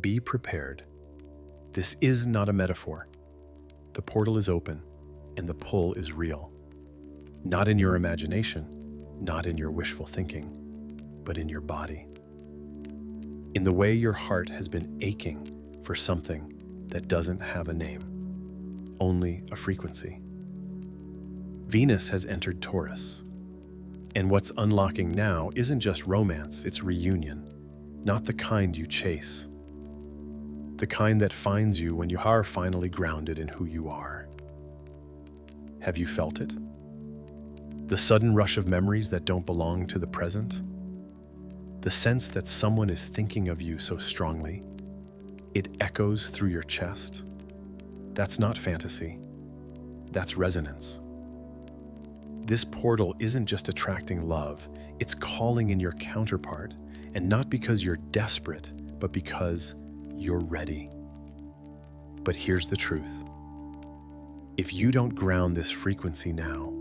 Be prepared. This is not a metaphor. The portal is open, and the pull is real. Not in your imagination, not in your wishful thinking, but in your body. In the way your heart has been aching for something that doesn't have a name, only a frequency. Venus has entered Taurus, and what's unlocking now isn't just romance, it's reunion, not the kind you chase, the kind that finds you when you are finally grounded in who you are. Have you felt it? The sudden rush of memories that don't belong to the present? The sense that someone is thinking of you so strongly, it echoes through your chest? That's not fantasy. That's resonance. This portal isn't just attracting love, it's calling in your counterpart, and not because you're desperate, but because you're ready. But here's the truth. If you don't ground this frequency now,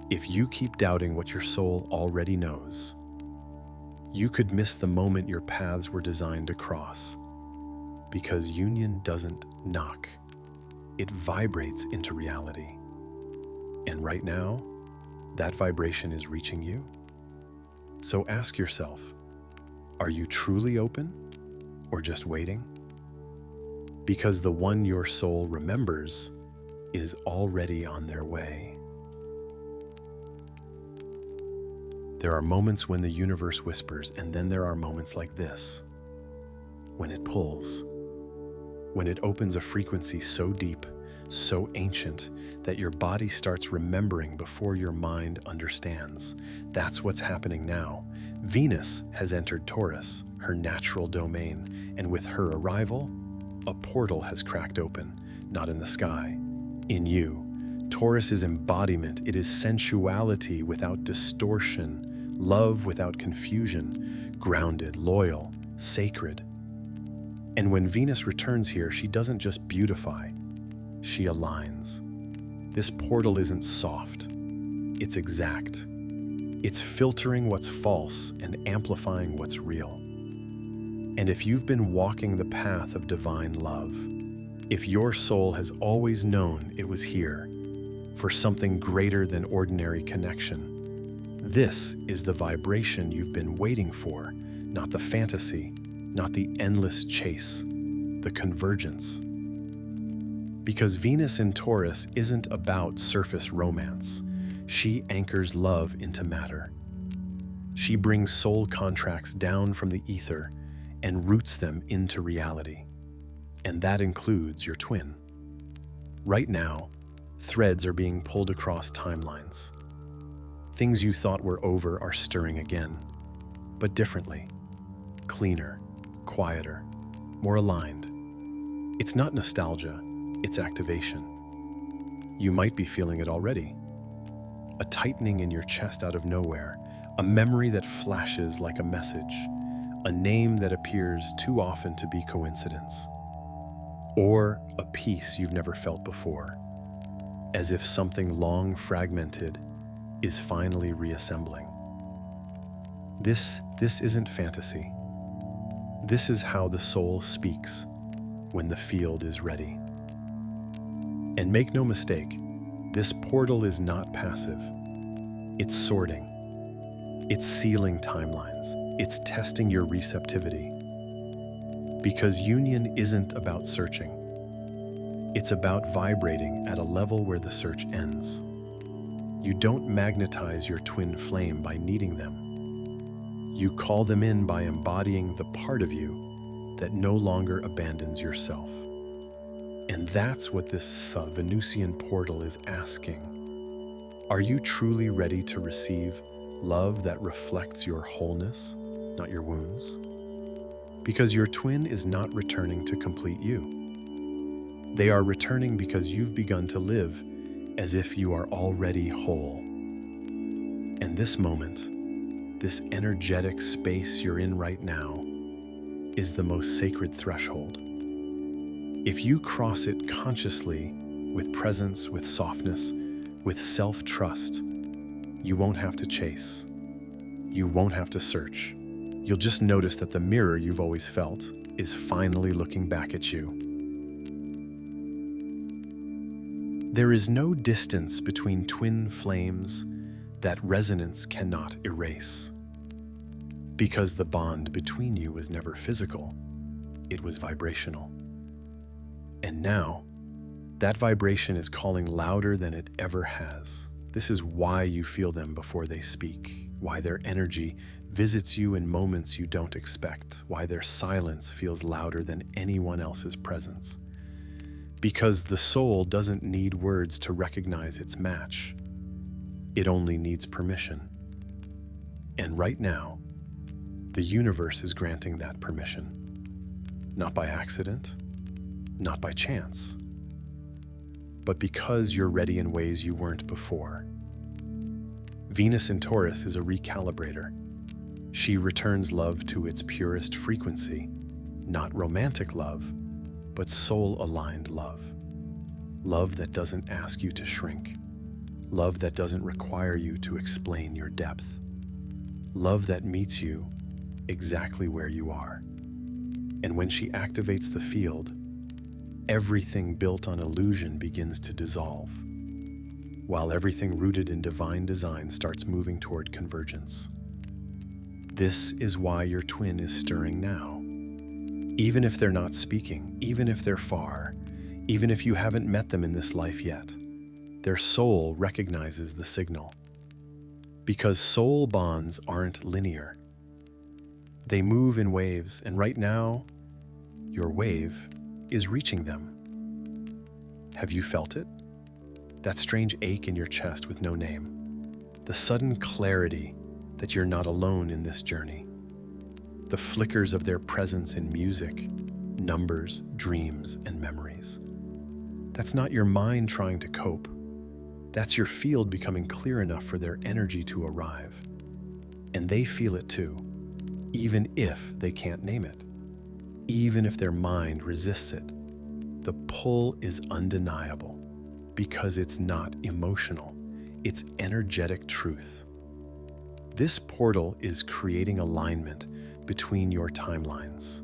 if you keep doubting what your soul already knows, you could miss the moment your paths were designed to cross. Because union doesn't knock, it vibrates into reality. And right now, that vibration is reaching you. So ask yourself, are you truly open or just waiting? Because the one your soul remembers is already on their way. There are moments when the universe whispers, and then there are moments like this, when it pulls, when it opens a frequency so deep, so ancient, that your body starts remembering before your mind understands. That's what's happening now. Venus has entered Taurus, her natural domain, and with her arrival, a portal has cracked open, not in the sky, in you. Taurus is embodiment. It is sensuality without distortion, love without confusion, grounded, loyal, sacred. And when Venus returns here, she doesn't just beautify, she aligns. This portal isn't soft, it's exact. It's filtering what's false and amplifying what's real. And if you've been walking the path of divine love, if your soul has always known it was here for something greater than ordinary connection, this is the vibration you've been waiting for, not the fantasy, not the endless chase, the convergence. Because Venus in Taurus isn't about surface romance. She anchors love into matter. She brings soul contracts down from the ether and roots them into reality. And that includes your twin. Right now, threads are being pulled across timelines. Things you thought were over are stirring again, but differently, cleaner, quieter, more aligned. It's not nostalgia, it's activation. You might be feeling it already. A tightening in your chest out of nowhere, a memory that flashes like a message, a name that appears too often to be coincidence, or a peace you've never felt before, as if something long fragmented is finally reassembling. This isn't fantasy. This is how the soul speaks when the field is ready. And make no mistake, this portal is not passive. It's sorting. It's sealing timelines. It's testing your receptivity. Because union isn't about searching. It's about vibrating at a level where the search ends. You don't magnetize your twin flame by needing them. You call them in by embodying the part of you that no longer abandons yourself. And that's what this Venusian portal is asking. Are you truly ready to receive love that reflects your wholeness, not your wounds? Because your twin is not returning to complete you. They are returning because you've begun to live as if you are already whole. And this moment, this energetic space you're in right now, is the most sacred threshold. If you cross it consciously, with presence, with softness, with self-trust, you won't have to chase. You won't have to search. You'll just notice that the mirror you've always felt, is finally looking back at you. There is no distance between twin flames that resonance cannot erase. Because the bond between you was never physical, it was vibrational. And now, that vibration is calling louder than it ever has. This is why you feel them before they speak, why their energy visits you in moments you don't expect, why their silence feels louder than anyone else's presence. Because the soul doesn't need words to recognize its match. It only needs permission. And right now, the universe is granting that permission. Not by accident, not by chance, but because you're ready in ways you weren't before. Venus in Taurus is a recalibrator. She returns love to its purest frequency, not romantic love, but soul-aligned love. Love that doesn't ask you to shrink. Love that doesn't require you to explain your depth. Love that meets you exactly where you are. And when she activates the field, everything built on illusion begins to dissolve, while everything rooted in divine design starts moving toward convergence. This is why your twin is stirring now. Even if they're not speaking, even if they're far, even if you haven't met them in this life yet, their soul recognizes the signal. Because soul bonds aren't linear. They move in waves, and right now, your wave is reaching them. Have you felt it? That strange ache in your chest with no name. The sudden clarity that you're not alone in this journey. The flickers of their presence in music, numbers, dreams, and memories. That's not your mind trying to cope. That's your field becoming clear enough for their energy to arrive. And they feel it too, even if they can't name it. Even if their mind resists it. The pull is undeniable because it's not emotional. It's energetic truth. This portal is creating alignment between your timelines.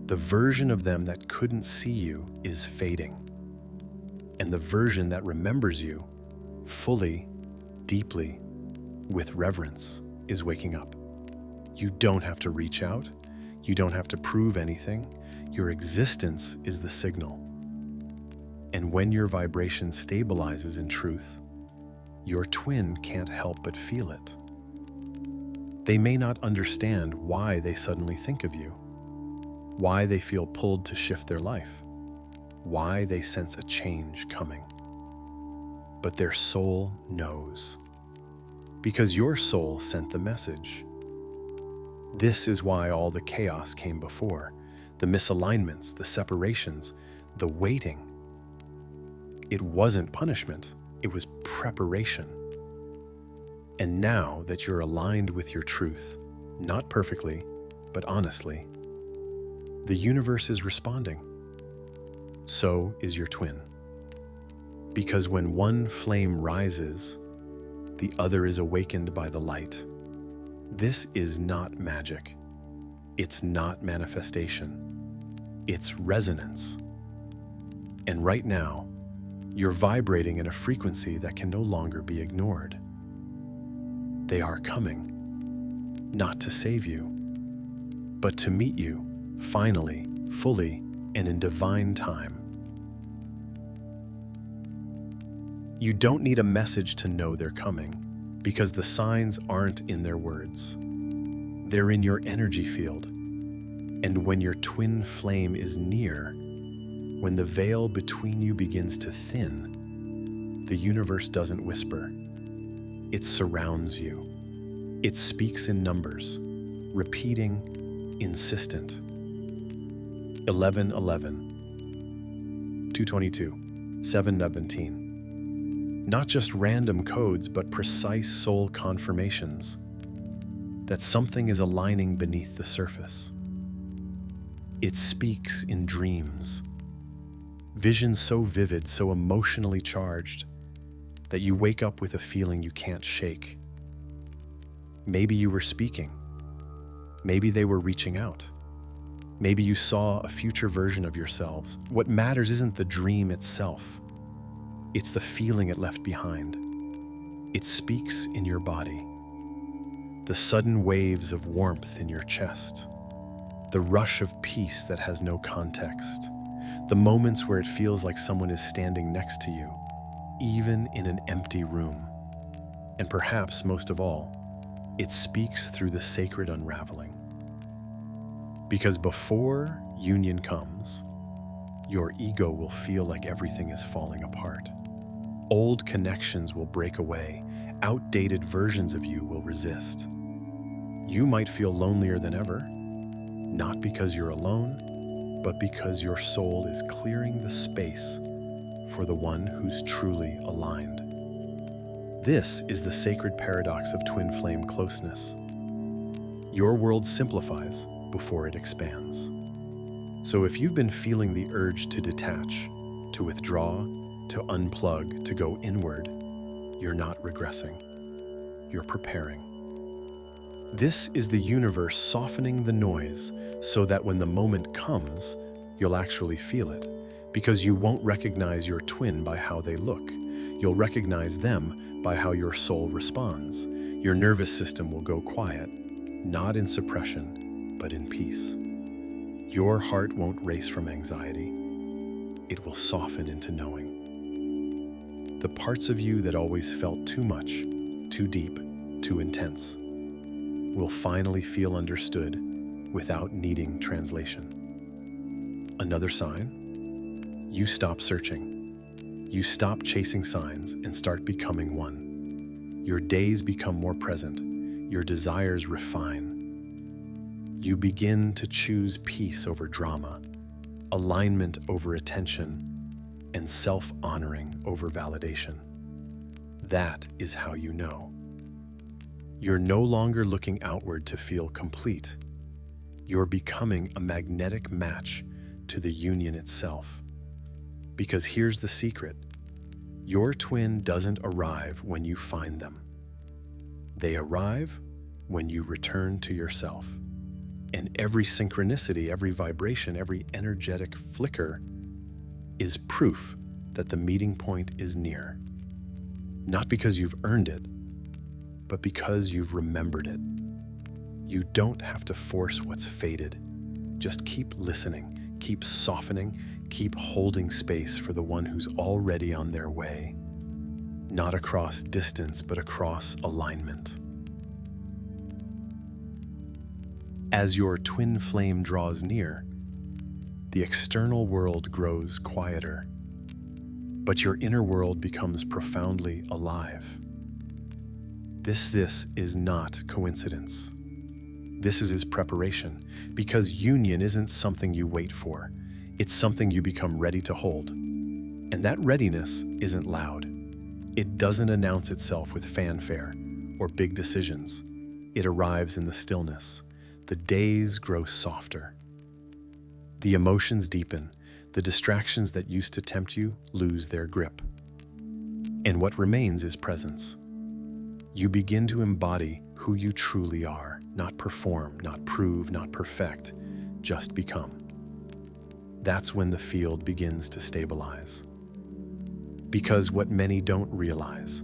The version of them that couldn't see you is fading. And the version that remembers you fully, deeply, with reverence is waking up. You don't have to reach out. You don't have to prove anything. Your existence is the signal. And when your vibration stabilizes in truth, your twin can't help but feel it. They may not understand why they suddenly think of you, why they feel pulled to shift their life, why they sense a change coming. But their soul knows, because your soul sent the message. This is why all the chaos came before, the misalignments, the separations, the waiting. It wasn't punishment, it was preparation. And now that you're aligned with your truth, not perfectly, but honestly, the universe is responding. So is your twin. Because when one flame rises, the other is awakened by the light. This is not magic. It's not manifestation. It's resonance. And right now, you're vibrating at a frequency that can no longer be ignored. They are coming, not to save you, but to meet you, finally, fully, and in divine time. You don't need a message to know they're coming, because the signs aren't in their words. They're in your energy field. And when your twin flame is near, when the veil between you begins to thin, the universe doesn't whisper. It surrounds you. It speaks in numbers, repeating, insistent. 1111, 222, 717. Not just random codes, but precise soul confirmations that something is aligning beneath the surface. It speaks in dreams, visions so vivid, so emotionally charged, that you wake up with a feeling you can't shake. Maybe you were speaking. Maybe they were reaching out. Maybe you saw a future version of yourselves. What matters isn't the dream itself, it's the feeling it left behind. It speaks in your body. The sudden waves of warmth in your chest. The rush of peace that has no context. The moments where it feels like someone is standing next to you, even in an empty room. And perhaps most of all, it speaks through the sacred unraveling. Because before union comes, your ego will feel like everything is falling apart. Old connections will break away. Outdated versions of you will resist. You might feel lonelier than ever, not because you're alone, but because your soul is clearing the space for the one who's truly aligned. This is the sacred paradox of twin flame closeness. Your world simplifies before it expands. So if you've been feeling the urge to detach, to withdraw, to unplug, to go inward, you're not regressing. You're preparing. This is the universe softening the noise so that when the moment comes, you'll actually feel it, because you won't recognize your twin by how they look. You'll recognize them by how your soul responds. Your nervous system will go quiet, not in suppression, but in peace. Your heart won't race from anxiety. It will soften into knowing. The parts of you that always felt too much, too deep, too intense, will finally feel understood without needing translation. Another sign? You stop searching. You stop chasing signs and start becoming one. Your days become more present. Your desires refine. You begin to choose peace over drama, alignment over attention, and self-honoring over validation. That is how you know. You're no longer looking outward to feel complete. You're becoming a magnetic match to the union itself. Because here's the secret. Your twin doesn't arrive when you find them. They arrive when you return to yourself. And every synchronicity, every vibration, every energetic flicker is proof that the meeting point is near. Not because you've earned it, but because you've remembered it. You don't have to force what's faded. Just keep listening, keep softening, keep holding space for the one who's already on their way. Not across distance, but across alignment. As your twin flame draws near, the external world grows quieter, but your inner world becomes profoundly alive. This is not coincidence. This is his preparation, because union isn't something you wait for. It's something you become ready to hold. And that readiness isn't loud. It doesn't announce itself with fanfare or big decisions. It arrives in the stillness. The days grow softer. The emotions deepen. The distractions that used to tempt you lose their grip. And what remains is presence. You begin to embody who you truly are, not perform, not prove, not perfect, just become. That's when the field begins to stabilize. Because what many don't realize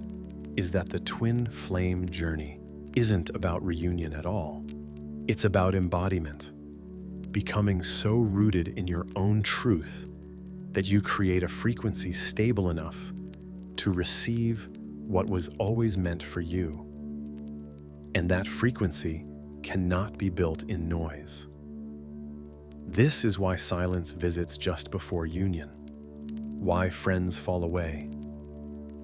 is that the twin flame journey isn't about reunion at all. It's about embodiment, becoming so rooted in your own truth that you create a frequency stable enough to receive what was always meant for you. And that frequency cannot be built in noise. This is why silence visits just before union, why friends fall away,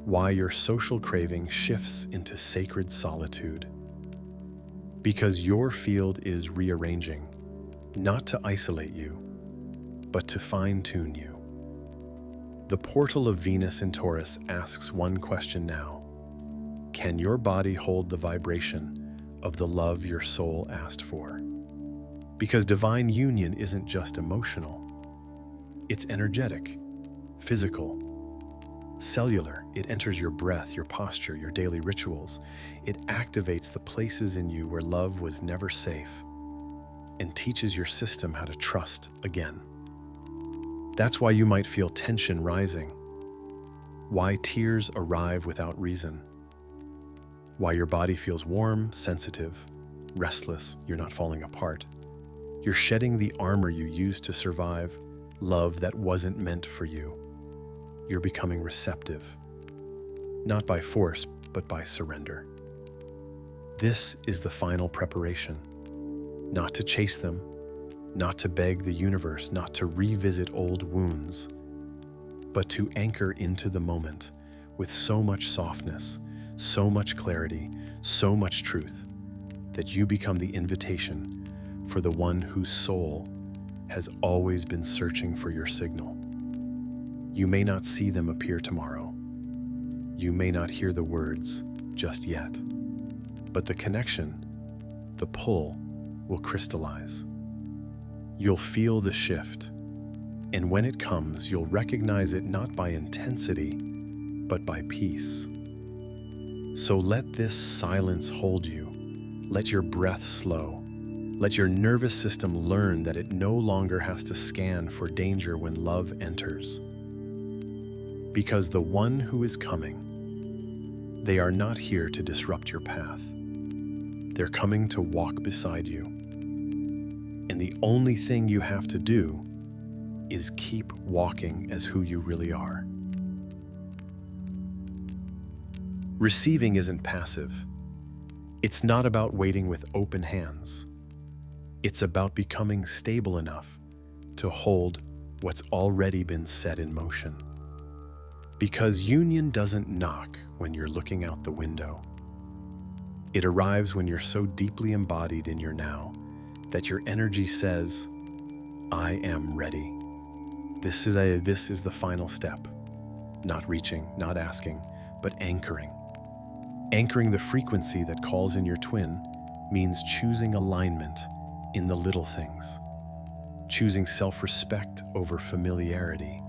why your social craving shifts into sacred solitude. Because your field is rearranging, not to isolate you, but to fine-tune you. The portal of Venus in Taurus asks one question now. Can your body hold the vibration of the love your soul asked for? Because divine union isn't just emotional. It's energetic, physical, cellular. It enters your breath, your posture, your daily rituals. It activates the places in you where love was never safe. and teaches your system how to trust again. That's why you might feel tension rising, why tears arrive without reason, why your body feels warm, sensitive, restless. You're not falling apart. You're shedding the armor you used to survive love that wasn't meant for you. You're becoming receptive, not by force, but by surrender. This is the final preparation, not to chase them, not to beg the universe, not to revisit old wounds, but to anchor into the moment with so much softness, so much clarity, so much truth, that you become the invitation for the one whose soul has always been searching for your signal. You may not see them appear tomorrow. You may not hear the words just yet, but the connection, the pull, will crystallize. You'll feel the shift, and when it comes, you'll recognize it not by intensity, but by peace. So let this silence hold you. Let your breath slow. Let your nervous system learn that it no longer has to scan for danger when love enters. Because the one who is coming, they are not here to disrupt your path. They're coming to walk beside you. And the only thing you have to do is keep walking as who you really are. Receiving isn't passive. It's not about waiting with open hands. It's about becoming stable enough to hold what's already been set in motion. Because union doesn't knock when you're looking out the window. It arrives when you're so deeply embodied in your now that your energy says, I am ready. This is the final step. Not reaching, not asking, but anchoring. Anchoring the frequency that calls in your twin means choosing alignment in the little things. Choosing self-respect over familiarity,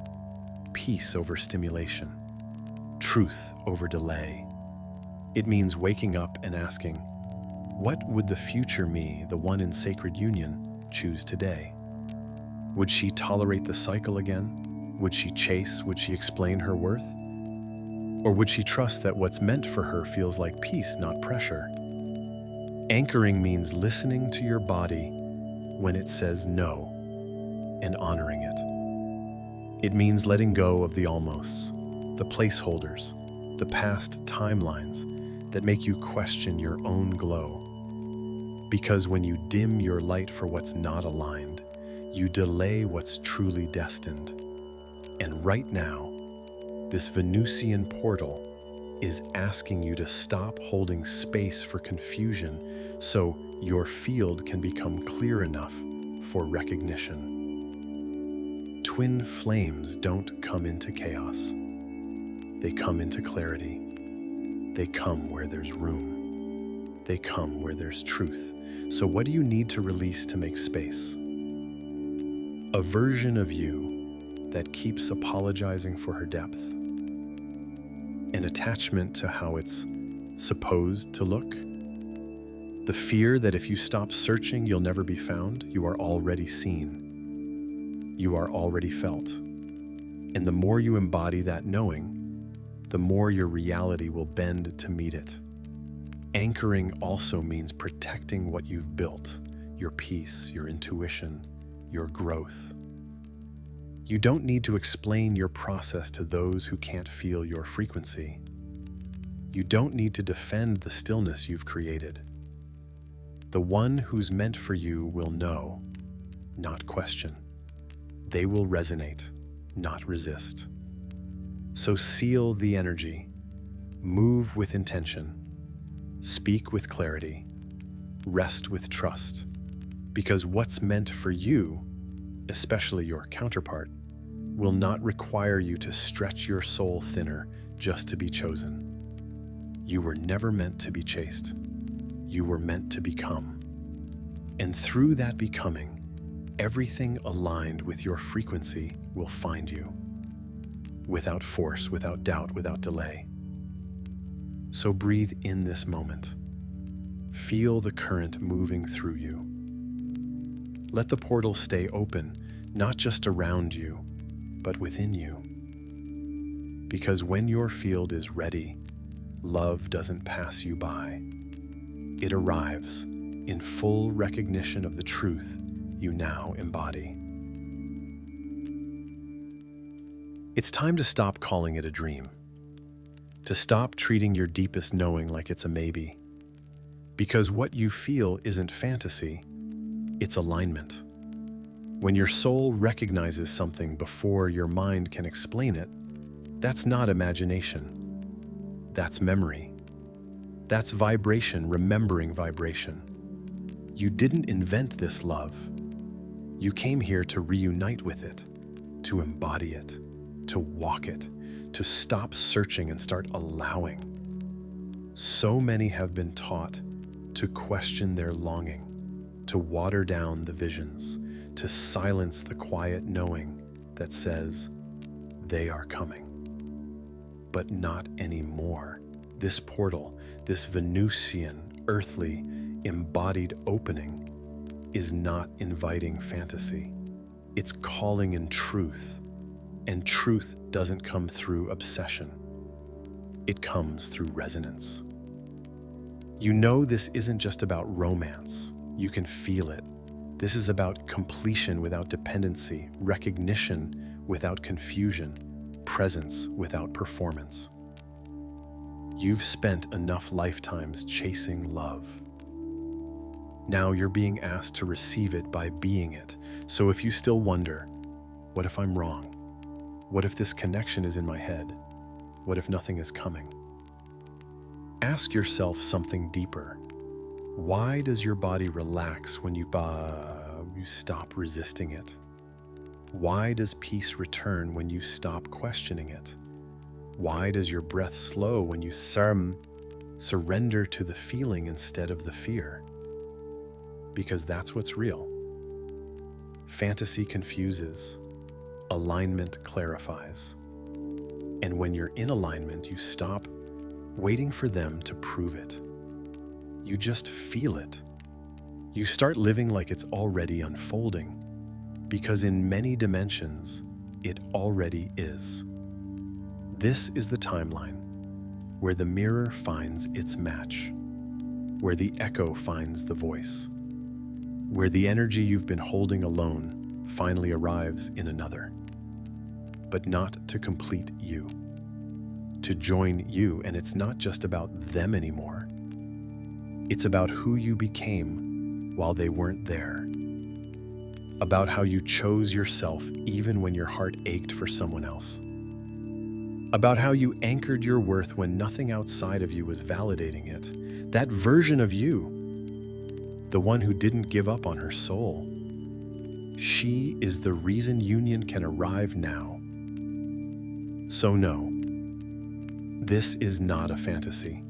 peace over stimulation, truth over delay. It means waking up and asking, what would the future me, the one in sacred union, choose today? Would she tolerate the cycle again? Would she chase? Would she explain her worth? Or would she trust that what's meant for her feels like peace, not pressure? Anchoring means listening to your body when it says no and honoring it. It means letting go of the almosts, the placeholders, the past timelines that make you question your own glow. Because when you dim your light for what's not aligned, you delay what's truly destined. And right now, this Venusian portal is asking you to stop holding space for confusion so your field can become clear enough for recognition. Twin flames don't come into chaos. They come into clarity. They come where there's room. They come where there's truth. So what do you need to release to make space? A version of you that keeps apologizing for her depth. An attachment to how it's supposed to look. The fear that if you stop searching, you'll never be found. You are already seen. You are already felt. And the more you embody that knowing, the more your reality will bend to meet it. Anchoring also means protecting what you've built, your peace, your intuition, your growth. You don't need to explain your process to those who can't feel your frequency. You don't need to defend the stillness you've created. The one who's meant for you will know, not question. They will resonate, not resist. So seal the energy, move with intention, speak with clarity, rest with trust, because what's meant for you, especially your counterpart, will not require you to stretch your soul thinner just to be chosen. You were never meant to be chased. You were meant to become. And through that becoming, everything aligned with your frequency will find you. Without force, without doubt, without delay. So breathe in this moment. Feel the current moving through you. Let the portal stay open, not just around you, but within you. Because when your field is ready, love doesn't pass you by. It arrives in full recognition of the truth you now embody. It's time to stop calling it a dream, to stop treating your deepest knowing like it's a maybe. Because what you feel isn't fantasy, it's alignment. When your soul recognizes something before your mind can explain it, that's not imagination. That's memory. That's vibration remembering vibration. You didn't invent this love. You came here to reunite with it, to embody it, to walk it, to stop searching and start allowing. So many have been taught to question their longing, to water down the visions, to silence the quiet knowing that says, they are coming. But not anymore. This portal, this Venusian, earthly, embodied opening is not inviting fantasy. It's calling in truth. And truth doesn't come through obsession. It comes through resonance. You know this isn't just about romance. You can feel it. This is about completion without dependency, recognition without confusion, presence without performance. You've spent enough lifetimes chasing love. Now you're being asked to receive it by being it. So if you still wonder, what if I'm wrong? What if this connection is in my head? What if nothing is coming? Ask yourself something deeper. Why does your body relax when you stop resisting it? Why does peace return when you stop questioning it? Why does your breath slow when you surrender to the feeling instead of the fear? Because that's what's real. Fantasy confuses. Alignment clarifies. And when you're in alignment, you stop waiting for them to prove it. You just feel it. You start living like it's already unfolding, because in many dimensions, it already is. This is the timeline where the mirror finds its match, where the echo finds the voice, where the energy you've been holding alone finally arrives in another, but not to complete you, to join you. And it's not just about them anymore. It's about who you became while they weren't there, about how you chose yourself even when your heart ached for someone else, about how you anchored your worth when nothing outside of you was validating it. That version of you, the one who didn't give up on her soul, she is the reason union can arrive now. So no, this is not a fantasy.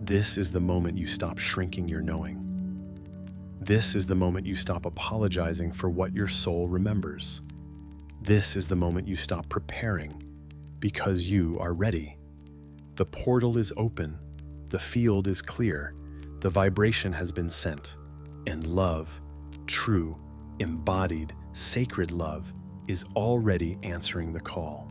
This is the moment you stop shrinking your knowing. This is the moment you stop apologizing for what your soul remembers. This is the moment you stop preparing because you are ready. The portal is open, the field is clear, the vibration has been sent, and love, true, embodied, sacred love, is already answering the call.